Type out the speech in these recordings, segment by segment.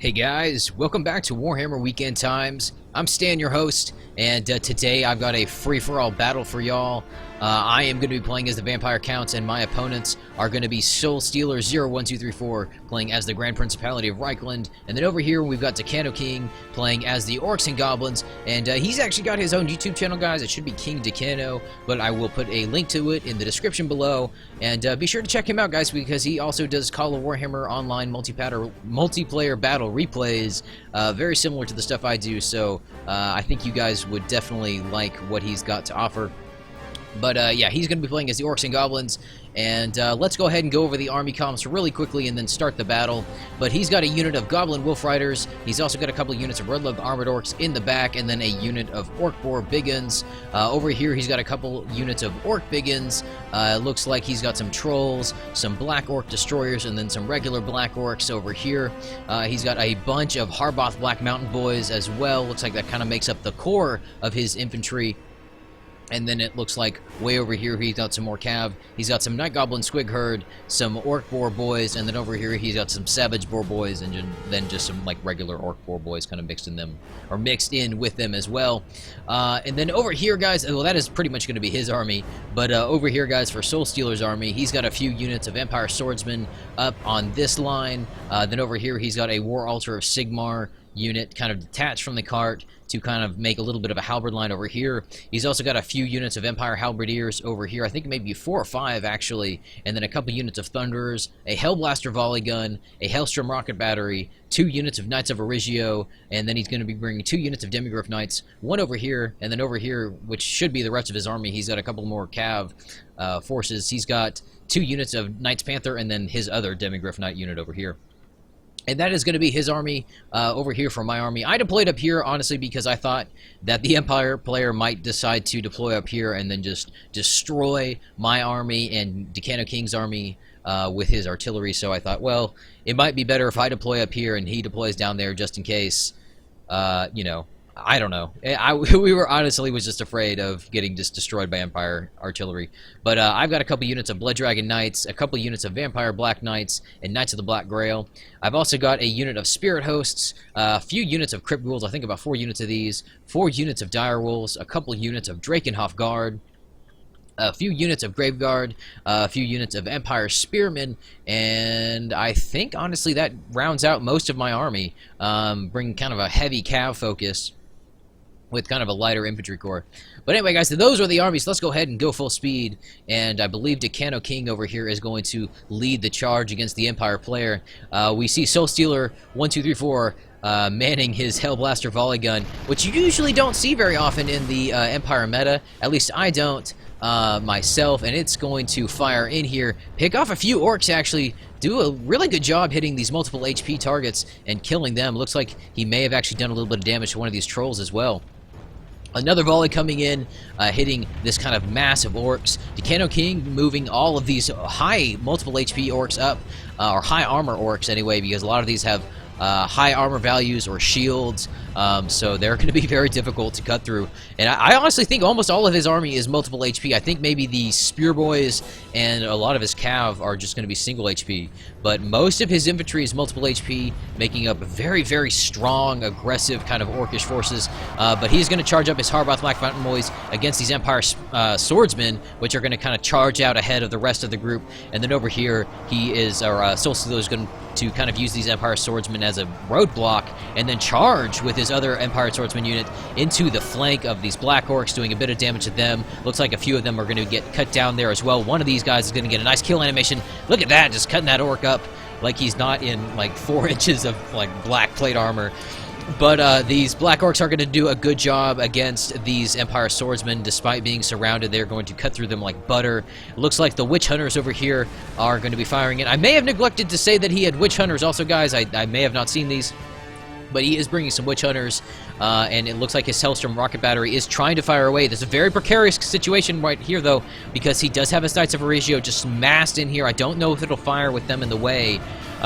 Hey guys, welcome back to Warhammer Weekend Times. I'm Stan, your host, and today I've got a free-for-all battle for y'all. I am going to be playing as the Vampire Counts, and my opponents are going to be Soul Stealer 01234, playing as the Grand Principality of Reichland. And then over here we've got Decano King, playing as the Orcs and Goblins. And he's actually got his own YouTube channel, guys. It should be King Decano, but I will put a link to it in the description below. And be sure to check him out, guys, because he also does Call of Warhammer online multiplayer battle replays, very similar to the stuff I do. So I think you guys would definitely like what he's got to offer. But yeah, he's going to be playing as the Orcs and Goblins, and let's go ahead and go over the army comps really quickly and then start the battle. But he's got a unit of Goblin Wolf Riders, he's also got a couple of units of Red Lug Armored Orcs in the back, and then a unit of Orc Boar Biggins. Over here he's got a couple units of Orc Biggins. Looks like he's got some Trolls, some Black Orc Destroyers, and then some regular Black Orcs over here. He's got a bunch of Harboth Black Mountain Boys as well. Looks like that kind of makes up the core of his infantry. And then it looks like way over here he's got some more cav. He's got some Night Goblin Squig Herd, some Orc Boar Boys, and then over here he's got some Savage Boar Boys, and then just some like regular Orc Boar Boys kind of mixed in with them as well. And then over here, guys, well, that is pretty much going to be his army. But over here, guys, for Soul Stealer's army, he's got a few units of Empire Swordsmen up on this line. Then over here he's got a War Altar of Sigmar unit kind of detached from the cart to kind of make a little bit of a halberd line over here. He's also got a few units of Empire Halberdiers over here, I think maybe 4 or 5 actually, and then a couple units of Thunderers, a Hellblaster Volley Gun, a Hellstrom Rocket Battery, 2 units of Knights of Origio, and then he's going to be bringing 2 units of Demigryph Knights, 1 over here, and then over here, which should be the rest of his army, he's got a couple more Cav forces. He's got 2 units of Knights Panther, and then his other Demigryph Knight unit over here. And that is going to be his army over here for my army. I deployed up here, honestly, because I thought that the Empire player might decide to deploy up here and then just destroy my army and Decano King's army with his artillery. So I thought, well, it might be better if I deploy up here and he deploys down there just in case, you know. I don't know. We were honestly was just afraid of getting just destroyed by Empire artillery. But I've got a couple units of Blood Dragon Knights, a couple units of Vampire Black Knights, and Knights of the Black Grail. I've also got a unit of Spirit Hosts, a few units of Crypt Ghouls, I think about 4 units of these, 4 units of Dire Wolves, a couple units of Drakenhof Guard, a few units of Graveguard, a few units of Empire Spearmen, and I think, honestly, that rounds out most of my army, bringing kind of a heavy cav focus with kind of a lighter infantry corps. But anyway, guys, so those are the armies. Let's go ahead and go full speed, and I believe Decano King over here is going to lead the charge against the Empire player. We see Soul Stealer 1234 manning his Hellblaster Volley Gun, which you usually don't see very often in the Empire meta. At least I don't myself, and it's going to fire in here, pick off a few orcs, actually do a really good job hitting these multiple HP targets and killing them. Looks like he may have actually done a little bit of damage to one of these trolls as well. Another volley coming in, hitting this kind of mass of orcs. Decano King moving all of these high multiple HP orcs up, or high armor orcs anyway, because a lot of these have high armor values or shields, so they're going to be very difficult to cut through. And I honestly think almost all of his army is multiple HP. I think maybe the Spear Boys and a lot of his cav are just going to be single HP. But most of his infantry is multiple HP, making up very, very strong, aggressive kind of orcish forces. But he's going to charge up his Harboth Black Mountain Boys against these Empire Swordsmen, which are going to kind of charge out ahead of the rest of the group. And then over here, he is, or Soul Stealer is going to kind of use these Empire Swordsmen as a roadblock, and then charge with his other Empire Swordsman unit into the flank of these Black Orcs, doing a bit of damage to them. Looks like a few of them are going to get cut down there as well. One of these guys is going to get a nice kill animation. Look at that, just cutting that orc up like he's not in like 4 inches of like black plate armor. But these Black Orcs are going to do a good job against these Empire Swordsmen. Despite being surrounded, they're going to cut through them like butter. It looks like the Witch Hunters over here are going to be firing it. I may have neglected to say that he had Witch Hunters also, guys. I may have not seen these. But he is bringing some Witch Hunters, and it looks like his Hellstrom Rocket Battery is trying to fire away. There's a very precarious situation right here, though, because he does have his Knights of Origio just massed in here. I don't know if it'll fire with them in the way.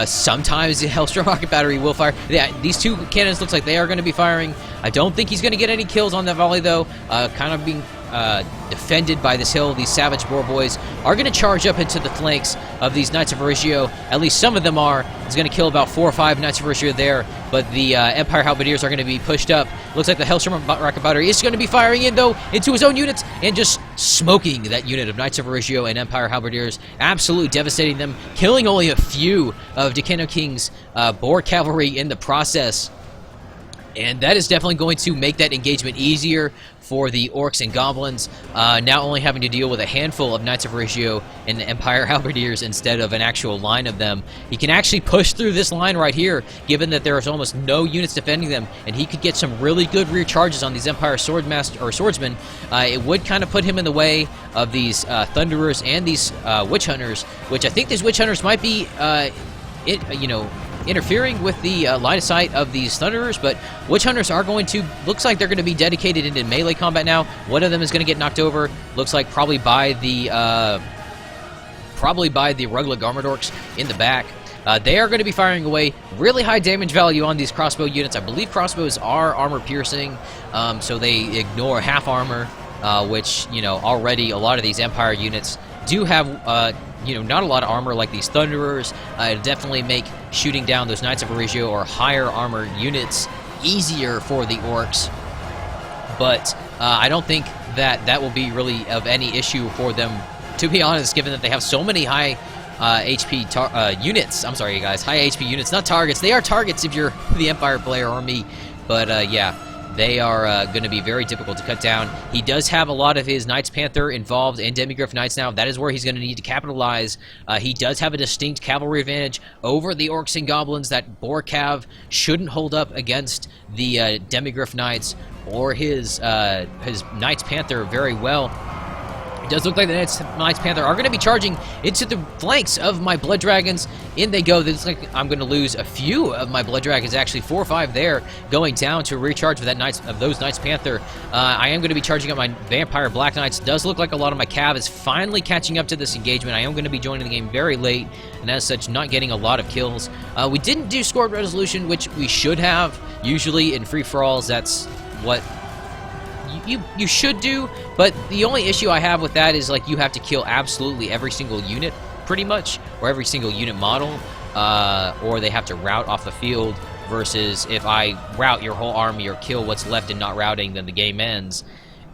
Sometimes the Hellstrom Rocket Battery will fire. Yeah, these 2 cannons looks like they are going to be firing. I don't think he's going to get any kills on that volley, though. Kind of being defended by this hill. These savage boar boys are going to charge up into the flanks of these Knights of Origio. At least some of them are. It's going to kill about 4 or 5 Knights of Origio there, but the Empire Halberdiers are going to be pushed up. Looks like the Hellstorm Rocket Battery is going to be firing in, though, into his own units and just smoking that unit of Knights of Origio and Empire Halberdiers, absolutely devastating them, killing only a few of Decano King's boar cavalry in the process. And that is definitely going to make that engagement easier for the Orcs and Goblins, now only having to deal with a handful of Knights of Origio and the Empire Halberdiers instead of an actual line of them. He can actually push through this line right here, given that there is almost no units defending them, and he could get some really good rear charges on these Empire Swordsmen. It would kind of put him in the way of these Thunderers and these Witch Hunters, which I think these Witch Hunters might be, interfering with the line of sight of these Thunderers, but Witch Hunters are going to, looks like they're going to be dedicated into melee combat now. One of them is going to get knocked over, looks like probably by the Rugged Armored Orcs in the back. They are going to be firing away really high damage value on these crossbow units. I believe crossbows are armor piercing, so they ignore half armor, which, already a lot of these Empire units do have, not a lot of armor like these Thunderers. It'll definitely make shooting down those Knights of Origio or higher armor units easier for the Orcs. But I don't think that will be really of any issue for them, to be honest, given that they have so many high HP units. I'm sorry, guys. High HP units, not targets. They are targets if you're the Empire player or me. But, yeah. They are going to be very difficult to cut down. He does have a lot of his Knights Panther involved and Demigryph Knights now. That is where he's going to need to capitalize. He does have a distinct cavalry advantage over the Orcs and Goblins. That Boar Cav shouldn't hold up against the Demigryph Knights or his Knights Panther very well. It does look like the Knights Panther are going to be charging into the flanks of my Blood Dragons. In they go. It looks like I'm going to lose a few of my Blood Dragons, actually 4 or 5 there, going down to recharge with those Knights Panther. I am going to be charging up my Vampire Black Knights. Does look like a lot of my Cav is finally catching up to this engagement. I am going to be joining the game very late, and as such, not getting a lot of kills. We didn't do scored resolution, which we should have. Usually in free-for-alls, that's what you should do, but the only issue I have with that is, like, you have to kill absolutely every single unit, pretty much, or every single unit model, or they have to rout off the field, versus if I rout your whole army or kill what's left and not routing, then the game ends.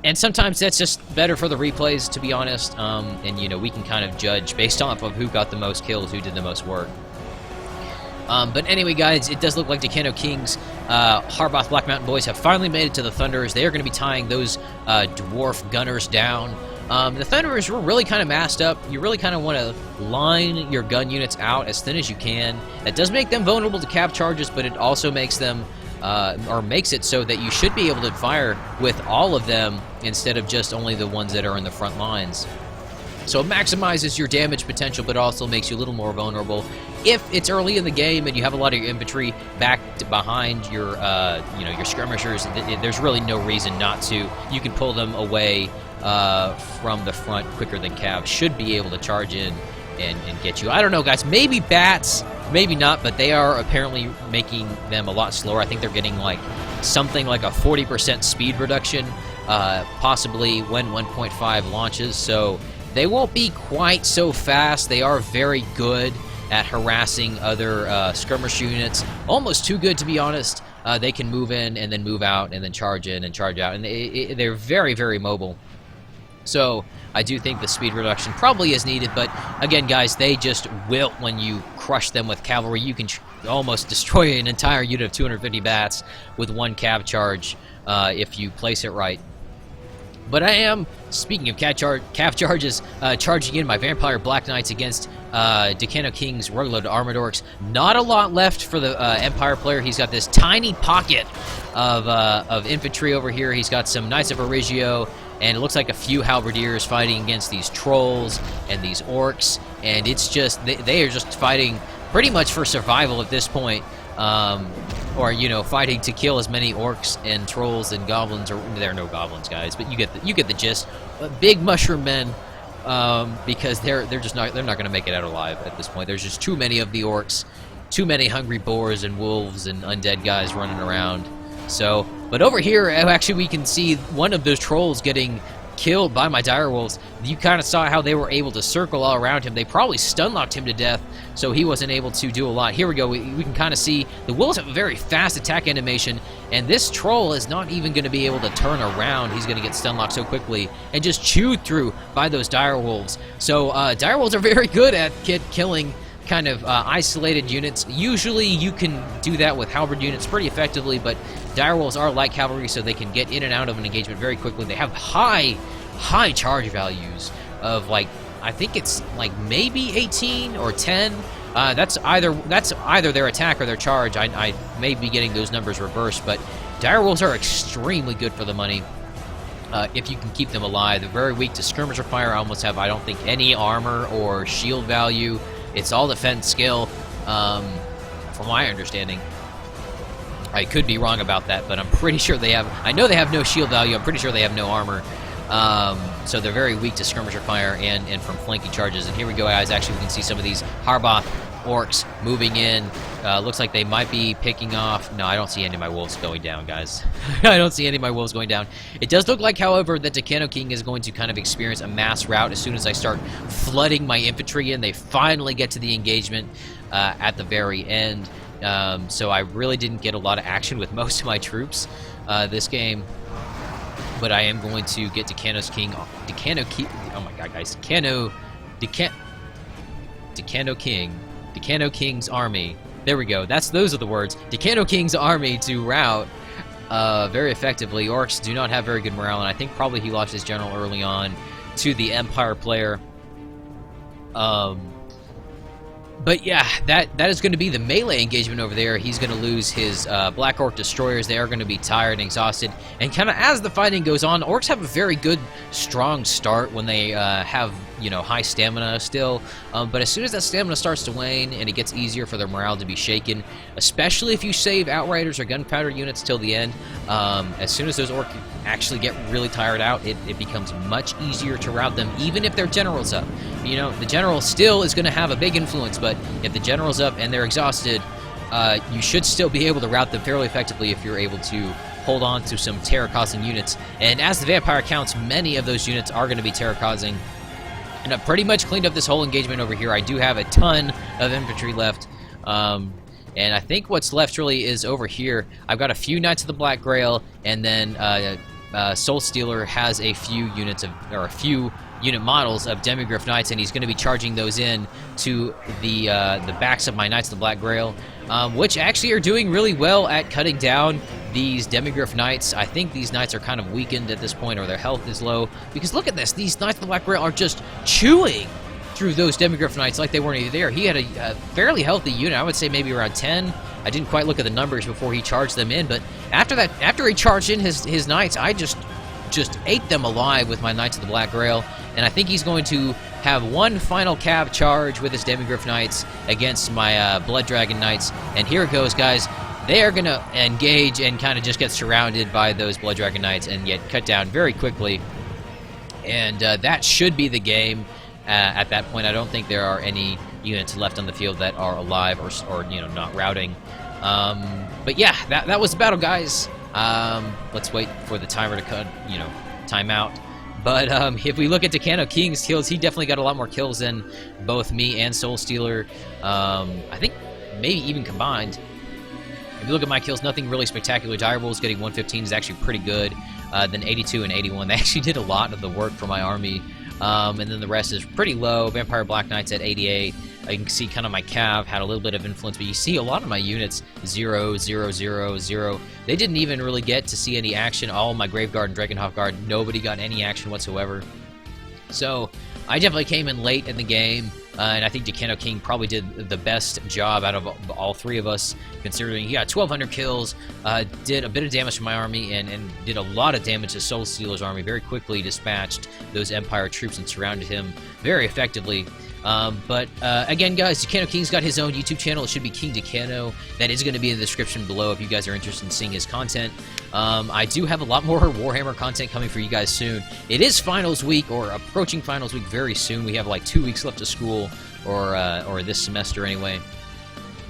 And sometimes that's just better for the replays, to be honest, and, we can kind of judge based off of who got the most kills, who did the most work. But anyway, guys, it does look like Decano King's Harbath Black Mountain Boys have finally made it to the Thunderers. They are going to be tying those Dwarf Gunners down. The Thunderers were really kind of masked up. You really kind of want to line your gun units out as thin as you can. That does make them vulnerable to cap charges, but it also makes them, makes it so that you should be able to fire with all of them instead of just only the ones that are in the front lines. So it maximizes your damage potential, but also makes you a little more vulnerable. If it's early in the game and you have a lot of your infantry back behind your, your skirmishers, there's really no reason not to. You can pull them away from the front quicker than Cav should be able to charge in and get you. I don't know, guys. Maybe bats, maybe not, but they are apparently making them a lot slower. I think they're getting something like a 40% speed reduction, possibly when 1.5 launches. So they won't be quite so fast. They are very good at harassing other skirmish units. Almost too good, to be honest. They can move in and then move out and then charge in and charge out. And they're very, very mobile. So I do think the speed reduction probably is needed. But again, guys, they just wilt when you crush them with cavalry. You can almost destroy an entire unit of 250 bats with one cav charge if you place it right. But I am, speaking of cav charges, charging in my Vampire Black Knights against Decano King's Rugged Armored Orcs. Not a lot left for the Empire player. He's got this tiny pocket of infantry over here. He's got some Knights of Origio, and it looks like a few Halberdiers fighting against these Trolls and these Orcs. And it's just, they are just fighting pretty much for survival at this point. Or, fighting to kill as many Orcs and Trolls and Goblins, or there are no Goblins, guys, but you get the gist. Big Mushroom Men, because they're not going to make it out alive at this point. There's just too many of the Orcs, too many hungry boars and wolves and undead guys running around. So, but over here, actually, we can see one of those Trolls getting killed by my direwolves. You kind of saw how they were able to circle all around him. They probably stun-locked him to death, so he wasn't able to do a lot. Here we go. We can kind of see the wolves have a very fast attack animation, and this troll is not even going to be able to turn around. He's going to get stun-locked so quickly and just chewed through by those direwolves. So direwolves are very good at killing kind of isolated units. Usually you can do that with halberd units pretty effectively, but direwolves are like cavalry, so they can get in and out of an engagement very quickly. They have high charge values of, like, I think it's like maybe 18 or 10. That's either their attack or their charge. I may be getting those numbers reversed, but direwolves are extremely good for the money. If you can keep them alive. They're very weak to skirmisher fire. Almost have, I don't think, any armor or shield value. It's all defense skill, from my understanding. I could be wrong about that, but I'm pretty sure they have... I know they have no shield value. I'm pretty sure they have no armor. So they're very weak to skirmisher fire and from flanking charges. And here we go, guys. Actually, we can see some of these Harboth orcs moving in. Looks like they might be picking off... No, I don't see any of my wolves going down, guys. I don't see any of my wolves going down. It does look like, however, that Decano King is going to kind of experience a mass rout as soon as I start flooding my infantry in. They finally get to the engagement at the very end. So I really didn't get a lot of action with most of my troops this game. But I am going to get Decano King... Oh my god, guys. Decano King. Decano King's army. There we go. Those are the words. Decano King's army to rout very effectively. Orcs do not have very good morale, and I think probably he lost his general early on to the Empire player. But yeah, that is going to be the melee engagement over there. He's going to lose his Black Orc destroyers. They are going to be tired and exhausted. And kind of as the fighting goes on, Orcs have a very good, strong start when they have, you know, high stamina still. But as soon as that stamina starts to wane and it gets easier for their morale to be shaken, especially if you save Outriders or Gunpowder units till the end, as soon as those Orcs actually get really tired out, it becomes much easier to rout them, even if their general's up. You know, the general still is going to have a big influence, but if the general's up and they're exhausted, you should still be able to rout them fairly effectively if you're able to hold on to some terror-causing units. And as the vampire counts, many of those units are going to be terror-causing. And I've pretty much cleaned up this whole engagement over here. I do have a ton of infantry left. And I think what's left really is over here. I've got a few Knights of the Black Grail, and then Soul Stealer has a few units of, or a few unit models of Demigryph Knights, and he's going to be charging those in to the backs of my Knights of the Black Grail, which actually are doing really well at cutting down these Demigryph Knights. I think these Knights are kind of weakened at this point, or their health is low, because look at this. These Knights of the Black Grail are just chewing through those Demigryph Knights like they weren't even there. He had a fairly healthy unit. I would say maybe around 10. I didn't quite look at the numbers before he charged them in, but after he charged in his Knights, I just ate them alive with my Knights of the Black Grail, and I think he's going to have one final cav charge with his Demigryph Knights against my Blood Dragon Knights, and here it goes, guys. They are going to engage and kind of just get surrounded by those Blood Dragon Knights and get cut down very quickly, and that should be the game. At that point, I don't think there are any units left on the field that are alive or you know, not routing. But yeah, that was the battle, guys. Let's wait for the timer to cut, you know, time out. But if we look at Decano King's kills, he definitely got a lot more kills than both me and Soul Stealer. I think maybe even combined. If you look at my kills, nothing really spectacular. Direwolves getting 115 is actually pretty good. Then 82 and 81, they actually did a lot of the work for my army. And then the rest is pretty low. Vampire Black Knights at 88. You can see kind of my cav had a little bit of influence, but you see a lot of my units 0, 0, 0, 0. They didn't even really get to see any action. All my Grave Guard and Dragonhof Guard, nobody got any action whatsoever. So I definitely came in late in the game, and I think Decano King probably did the best job out of all three of us, considering he got 1,200 kills, did a bit of damage to my army, and did a lot of damage to Soul Stealer's army. Very quickly dispatched those Empire troops and surrounded him very effectively. But again, guys, Decano King's got his own YouTube channel. It should be King Decano. That is going to be in the description below if you guys are interested in seeing his content. I do have a lot more Warhammer content coming for you guys soon. It is finals week, or approaching finals week very soon. We have like 2 weeks left of school, or this semester anyway.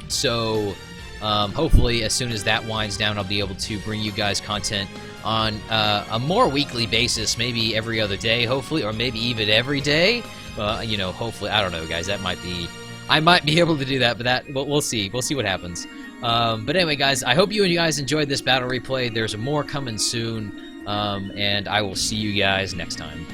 So Hopefully, as soon as that winds down, I'll be able to bring you guys content on a more weekly basis, maybe every other day, hopefully, or maybe even every day. You know, hopefully, I don't know, guys. That might be, I might be able to do that, but we'll see. We'll see what happens. But anyway, guys, I hope you guys enjoyed this battle replay. There's more coming soon, and I will see you guys next time.